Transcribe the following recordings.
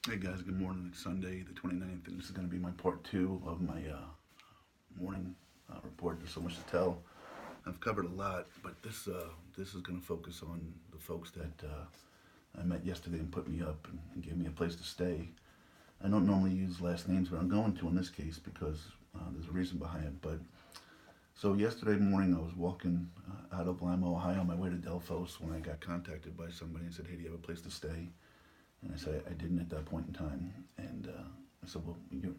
Hey guys, good morning. It's Sunday, the 29th, and this is going to be my part two of my morning report. There's so much to tell. I've covered a lot, but this is going to focus on the folks that I met yesterday and put me up and gave me a place to stay. I don't normally use last names, but I'm going to in this case because there's a reason behind it. But so yesterday morning, I was walking out of Lima, Ohio, on my way to Delphos when I got contacted by somebody and said, "Hey, do you have a place to stay?" And I said, I didn't at that point in time. And I said, well,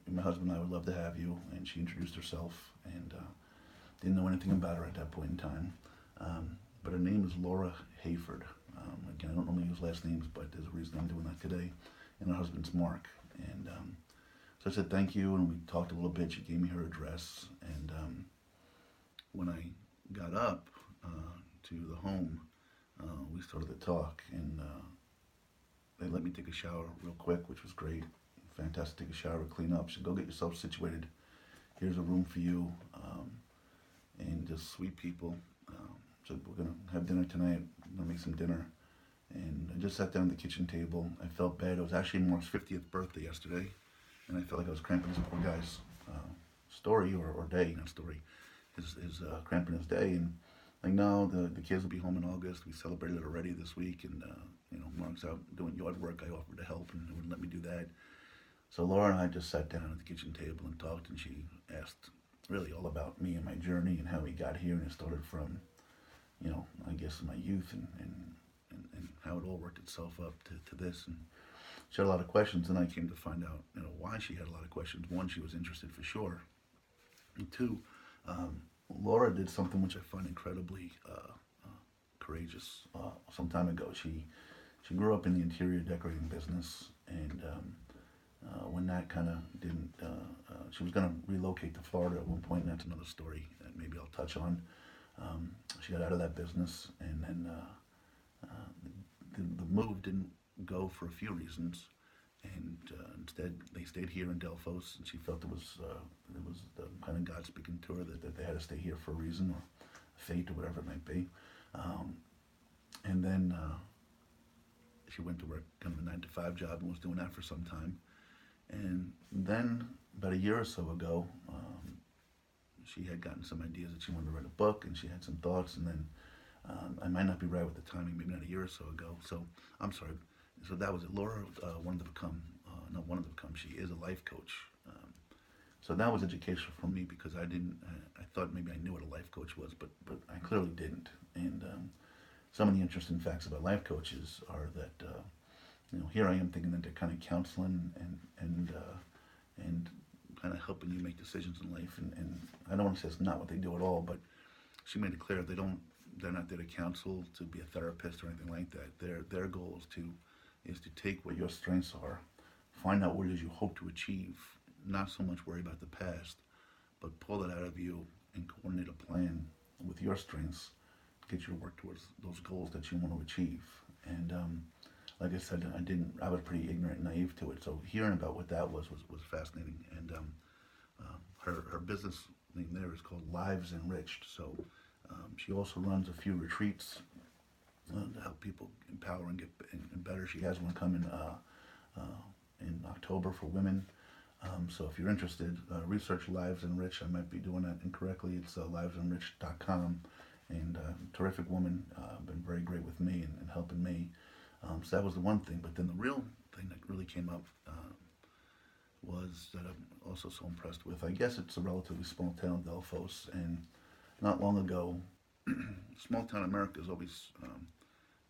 my husband and I would love to have you. And she introduced herself and didn't know anything about her at that point in time. But her name is Laura Hayford. Again, I don't normally use last names, but there's a reason I'm doing that today. And her husband's Mark. And so I said, thank you. And we talked a little bit. She gave me her address. And when I got up to the home, we started to talk. And they let me take a shower real quick, which was great. Fantastic. Take a shower, clean up. So go get yourself situated. Here's a room for you, and just sweet people. So we're gonna have dinner tonight. I'm gonna make some dinner, and I just sat down at the kitchen table. I felt bad. It was actually Mark's 50th birthday yesterday, and I felt like I was cramping this poor guy's story or day, not story, his cramping his day. And like, no, the kids will be home in August. We celebrated it already this week, and Mark's out doing yard work. I offered to help, and they wouldn't let me do that. So Laura and I just sat down at the kitchen table and talked, and she asked really all about me and my journey and how we got here, and it started from, I guess my youth and how it all worked itself up to this. And she had a lot of questions, and I came to find out, why she had a lot of questions. One, she was interested for sure, and two, um, Laura did something which I find incredibly courageous. Some time ago, she grew up in the interior decorating business, and when that kind of didn't, she was going to relocate to Florida at one point, and that's another story that maybe I'll touch on. She got out of that business, and then the move didn't go for a few reasons, and instead they stayed here in Delphos, and she felt it was the kind of God speaking to her that they had to stay here for a reason or fate or whatever it might be. Um, and then she went to work kind of a 9 to 5 job and was doing that for some time. And then about a year or so ago, she had gotten some ideas that she wanted to write a book, and she had some thoughts. And then I might not be right with the timing, maybe not a year or so ago. So I'm sorry. So that was it. Laura wanted to become, not wanted to become. She is a life coach. So that was educational for me because I didn't. I thought maybe I knew what a life coach was, but I clearly didn't. And some of the interesting facts about life coaches are that here I am thinking that they're kind of counseling and kind of helping you make decisions in life. And I don't want to say it's not what they do at all, but she made it clear they're not there to counsel, to be a therapist or anything like that. Their goal is to take what your strengths are, find out what it is you hope to achieve, not so much worry about the past, but pull it out of you and coordinate a plan with your strengths to get you to work towards those goals that you want to achieve. And like I said, I was pretty ignorant and naive to it. So hearing about what that was fascinating. And her business name there is called Lives Enriched. So she also runs a few retreats to help people empower and get better. She has one coming in October for women. So if you're interested, research Lives Enriched. I might be doing that incorrectly. It's livesenriched.com. And terrific woman, been very great with me and helping me. So that was the one thing. But then the real thing that really came up was that I'm also so impressed with. I guess it's a relatively small town, Delphos, and not long ago, small town America is always,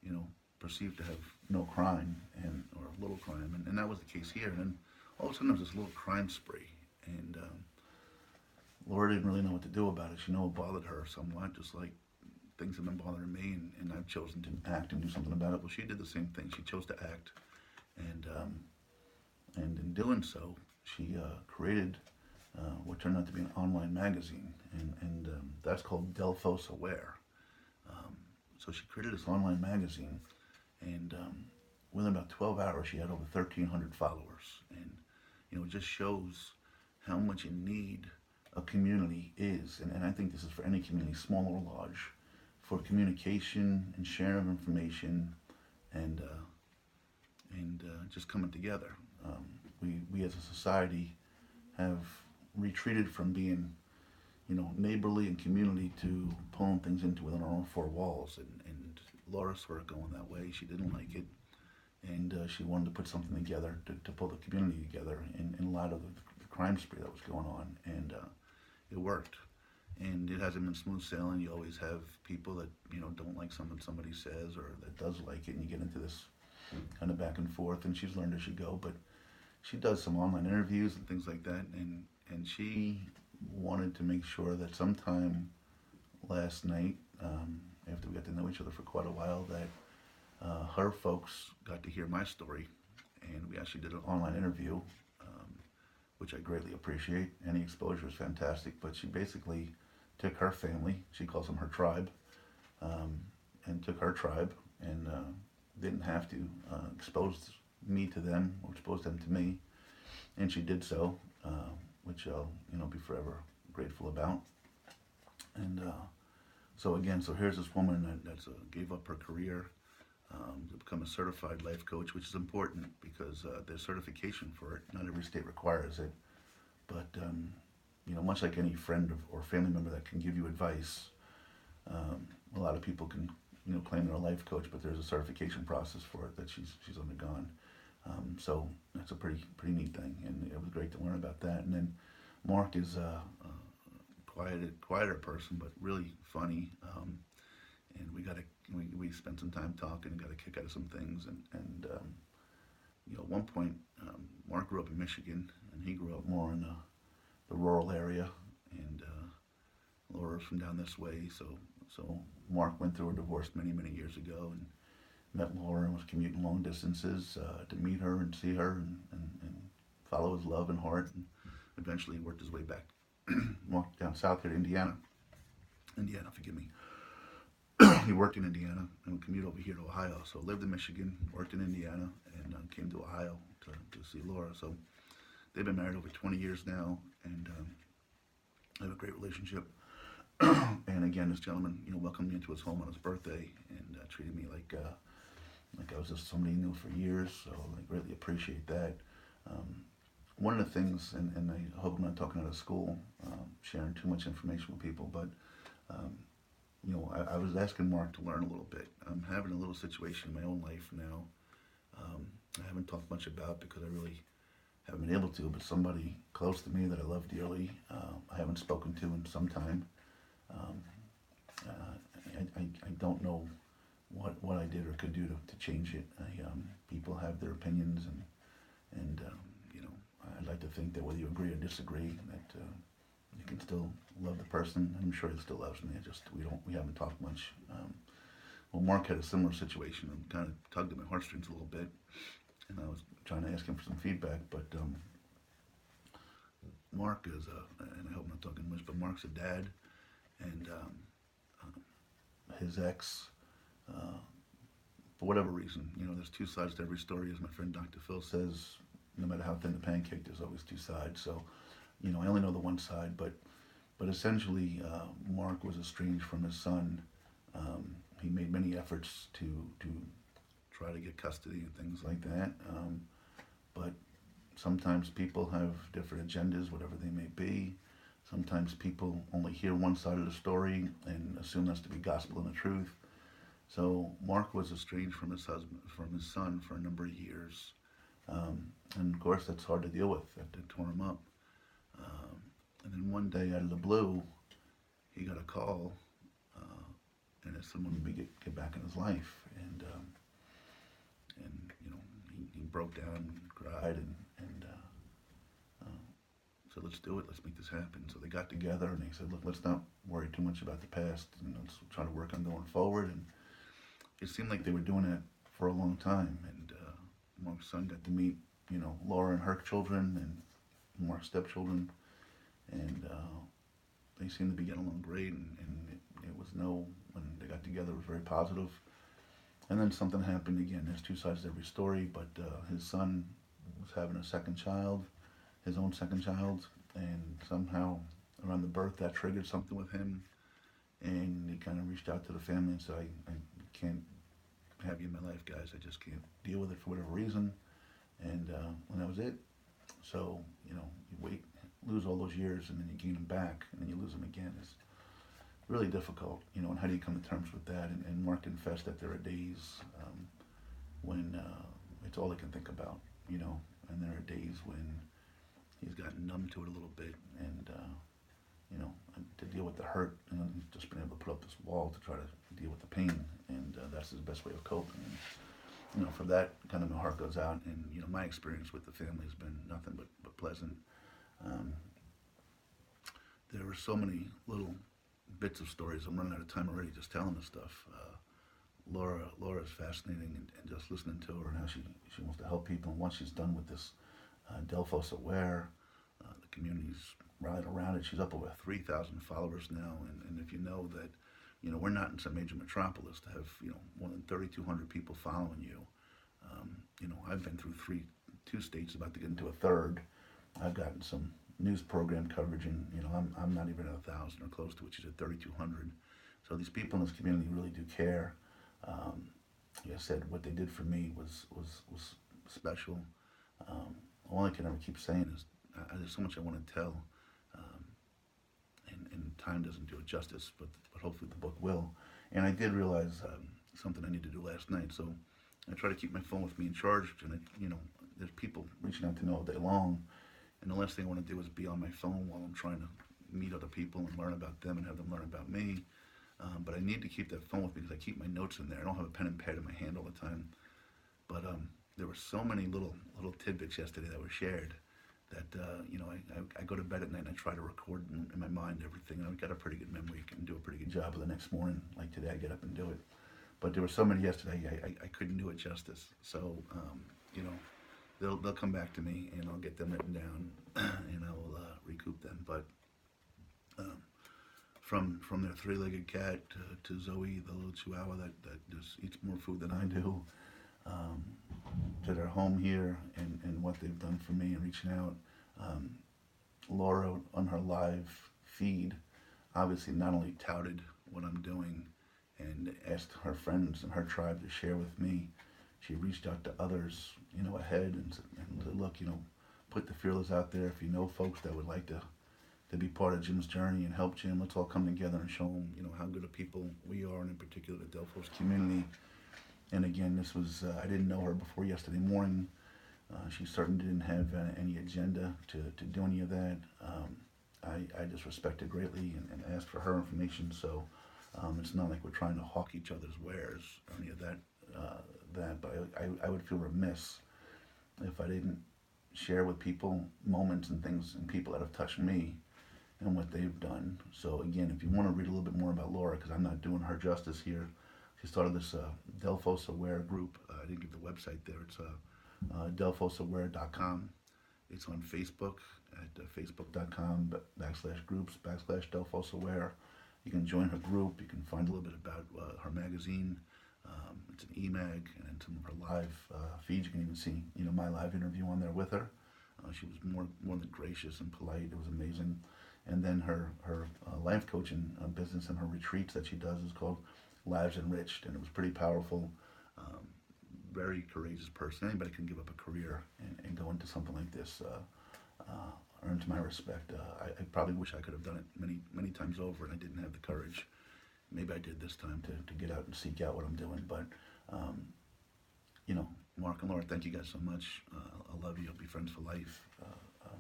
you know, perceived to have no crime and or little crime, and that was the case here. And then all of a sudden there was this little crime spree, and Laura didn't really know what to do about it. She knew it bothered her somewhat, just like things have been bothering me, and I've chosen to act and do something about it. Well, she did the same thing. She chose to act, and in doing so, she created what turned out to be an online magazine, and that's called Delphos Aware. So she created this online magazine, and within about 12 hours, she had over 1,300 followers, and it just shows how much in need a community is, and I think this is for any community, small or large, for communication and sharing of information, and and just coming together. We as a society have retreated from being, neighborly and community to pulling things into within our own four walls. And Laura sort of going that way. She didn't like it, and she wanted to put something together to pull the community together in light of the crime spree that was going on, and it worked. And it hasn't been smooth sailing. You always have people that don't like something somebody says, or that does like it, and you get into this kind of back and forth. And she's learned as she go, but she does some online interviews and things like that, and she wanted to make sure that sometime last night, after we got to know each other for quite a while, that her folks got to hear my story, and we actually did an online interview, which I greatly appreciate. Any exposure is fantastic, but she basically took her family, she calls them her tribe, and took her tribe and didn't have to expose me to them or expose them to me, and she did so, which I'll be forever grateful about. And so here's this woman that's gave up her career to become a certified life coach, which is important because there's certification for it. Not every state requires it, but much like any friend or family member that can give you advice, a lot of people can claim they're a life coach, but there's a certification process for it that she's undergone. So that's a pretty neat thing, and it was great to learn about that. And then Mark is a quieter person, but really funny. And we spent some time talking and got a kick out of some things. And at one point, Mark grew up in Michigan, and he grew up more in the rural area. And Laura's from down this way, so Mark went through a divorce many years ago, and met Laura and was commuting long distances to meet her and see her and follow his love and heart, and eventually worked his way back down south here to Indiana, forgive me. He worked in Indiana and would commute over here to Ohio. So lived in Michigan, worked in Indiana, and came to Ohio to see Laura. So they've been married over 20 years now, and have a great relationship. And again, this gentleman, welcomed me into his home on his birthday and treated me like I was just somebody he knew for years. So I greatly appreciate that. One of the things, and I hope I'm not talking out of school, sharing too much information with people, but I was asking Mark to learn a little bit. I'm having a little situation in my own life now. I haven't talked much about because I really haven't been able to, but somebody close to me that I love dearly, I haven't spoken to in some time. I don't know what I did or could do to change it. People have their opinions, and I'd like to think that whether you agree or disagree, that you can still love the person. I'm sure he still loves me. We haven't talked much. Well, Mark had a similar situation and kind of tugged at my heartstrings a little bit, and I was trying to ask him for some feedback, but Mark is and I hope I'm not talking much, but Mark's a dad, and his ex, for whatever reason, there's two sides to every story, as my friend Dr. Phil says. No matter how thin the pancake, there's always two sides. So, I only know the one side, but essentially, Mark was estranged from his son. He made many efforts to try to get custody and things like that, but sometimes people have different agendas, whatever they may be. Sometimes people only hear one side of the story and assume that's to be gospel and the truth. So Mark was estranged from his son for a number of years. And of course that's hard to deal with. That tore him up. And then one day out of the blue, he got a call, and it's someone to get back in his life. And he broke down and cried and said, let's do it, let's make this happen. So they got together and they said, look, let's not worry too much about the past, and let's try to work on going forward. And it seemed like they were doing it for a long time. And Mark's son got to meet, Laura and her children and Mark's stepchildren, and they seemed to be getting along great. And when they got together, it was very positive. And then something happened again. There's two sides to every story, but his son was having a second child, his own second child, and somehow around the birth that triggered something with him, and he kind of reached out to the family and said, I can't have you in my life, guys. I just can't deal with it for whatever reason. And that was it. So, you wait, lose all those years, and then you gain them back, and then you lose them again. It's really difficult, and how do you come to terms with that? And Mark confessed that there are days when it's all he can think about, and there are days when he's gotten numb to it a little bit, and to deal with the hurt, and he's just been able to put up this wall to try to deal with the pain, and that's his best way of coping. And, for that, kind of my heart goes out, and my experience with the family has been nothing but pleasant. Um, there were so many little bits of stories. I'm running out of time already just telling this stuff. Laura's fascinating, and just listening to her and how she wants to help people. And once she's done with this Delphos Aware, the community's rallied around it. She's up over 3,000 followers now, and if you know that, we're not in some major metropolis to have, more than 3,200 people following you. I've been through two states, about to get into a third. I've gotten some news program coverage, and I'm not even at 1,000 or close to it. She's at 3,200. So these people in this community really do care. Like I said, what they did for me was special. All I can ever keep saying is there's so much I want to tell, and time doesn't do it justice, but hopefully the book will. And I did realize something I needed to do last night, so I try to keep my phone with me and charged. And there's people reaching out to me all day long, and the last thing I want to do is be on my phone while I'm trying to meet other people and learn about them and have them learn about me. But I need to keep that phone with me because I keep my notes in there. I don't have a pen and pad in my hand all the time. But there were so many little tidbits yesterday that were shared that I go to bed at night and I try to record in my mind everything. And I've got a pretty good memory, can do a pretty good job of the next morning. Like today, I get up and do it. But there were so many yesterday, I couldn't do it justice. So they'll come back to me, and I'll get them written down, and I will recoup them. But from their three-legged cat to Zoe, the little Chihuahua that just eats more food than I do, to their home here and what they've done for me and reaching out. Laura, on her live feed, obviously not only touted what I'm doing and asked her friends and her tribe to share with me, she reached out to others, ahead and said, look, put the feelers out there. If you know folks that would like to be part of Jim's journey and help Jim, let's all come together and show him, how good of people we are, and in particular the Delphos community. And again, this was, I didn't know her before yesterday morning. She certainly didn't have any agenda to do any of that. I just respect her greatly and asked for her information. So it's not like we're trying to hawk each other's wares or any of that. But I would feel remiss if I didn't share with people moments and things and people that have touched me and what they've done. So again, if you want to read a little bit more about Laura, because I'm not doing her justice here, she started this Delphos Aware group. I didn't give the website there. It's delphosaware.com. It's on Facebook at facebook.com/groups/Delphos Aware. You can join her group. You can find a little bit about her magazine. It's an e-mag, and in some of her live feeds, you can even see, my live interview on there with her. She was more than gracious and polite. It was amazing. And then her life coaching business and her retreats that she does is called Lives Enriched, and it was pretty powerful. Very courageous person. Anybody can give up a career and go into something like this. Earns my respect. I probably wish I could have done it many times over, and I didn't have the courage. Maybe I did this time to get out and seek out what I'm doing. But, Mark and Laura, thank you guys so much. I love you. I'll be friends for life.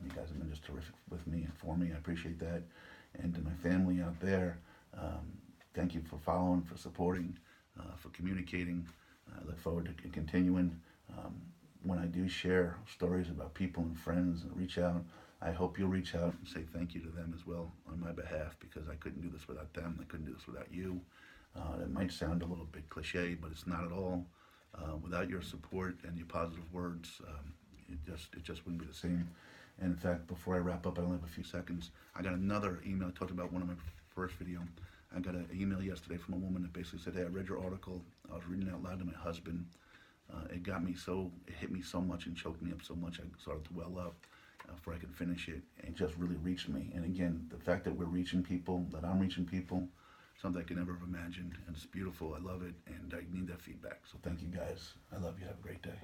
You guys have been just terrific with me and for me. I appreciate that. And to my family out there, thank you for following, for supporting, for communicating. I look forward to continuing. When I do share stories about people and friends and reach out, I hope you'll reach out and say thank you to them as well on my behalf, because I couldn't do this without them. I couldn't do this without you. It might sound a little bit cliche, but it's not at all. Without your support and your positive words, it just wouldn't be the same. And in fact, before I wrap up, I only have a few seconds. I got another email. I talked about one of my first video. I got an email yesterday from a woman that basically said, hey, I read your article. I was reading it out loud to my husband. It hit me so much and choked me up so much I started to well up before I could finish it. It just really reached me. And again, the fact that we're reaching people, that I'm reaching people, something I could never have imagined, and it's beautiful. I love it, and I need that feedback. So thank you guys. I love you. Have a great day.